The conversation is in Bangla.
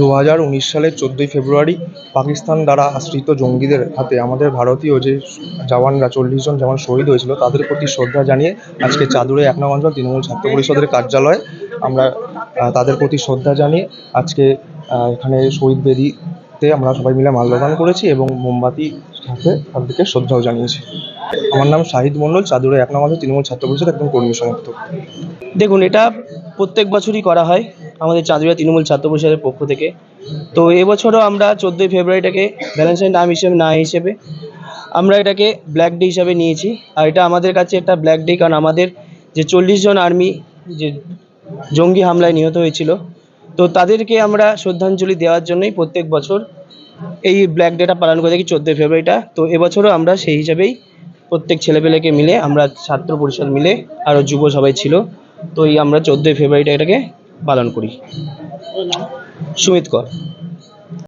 2019 সালের 14ই ফেব্রুয়ারি পাকিস্তান দ্বারা আশ্রিত জঙ্গিদের হাতে আমাদের ভারতীয় যে জওয়ানরা 40 জন জওয়ান শহীদ হয়েছিল তাদের প্রতি শ্রদ্ধা জানিয়ে আজকে চাদুরে 1 নং অঞ্চল তৃণমূল ছাত্র পরিষদের কার্যালয়ে আমরা তাদের প্রতি শ্রদ্ধা জানিয়ে আজকে এখানে শহীদ বেদিতে আমরা সবাই মিলে মাল্যদান করেছি এবং মোমবাতি হাতে তাদেরকে শ্রদ্ধাও জানিয়েছি। আমার নাম শাহিদ মণ্ডল, চাদুরে 1 নং অঞ্চল তৃণমূল ছাত্র পরিষদ একদম কর্মী সমর্থক। দেখুন, এটা প্রত্যেক বছরই করা হয় আমাদের চাঁদুরিয়া তৃণমূল ছাত্র পরিষদের পক্ষ থেকে। তো এবছরও আমরা 14ই ফেব্রুয়ারিটাকে ভ্যালেন্টাইন হিসেবে আমরা এটাকে ব্ল্যাক ডে হিসাবে নিয়েছি। আর এটা আমাদের কাছে একটা ব্ল্যাক ডে, কারণ আমাদের যে 40 জন আর্মি যে জঙ্গি হামলায় নিহত হয়েছিল, তো তাদেরকে আমরা শ্রদ্ধাঞ্জলি দেওয়ার জন্যই প্রত্যেক বছর এই ব্ল্যাক ডেটা পালন করে থাকি 14ই ফেব্রুয়ারিটা। তো এবছরও আমরা সেই হিসাবেই প্রত্যেক ছেলেপেলেকে মিলে, আমরা ছাত্র পরিষদ মিলে, আরও যুব সবাই ছিল, তো এই আমরা 14ই ফেব্রুয়ারিটা এটাকে পালন করি। সুমিত কর।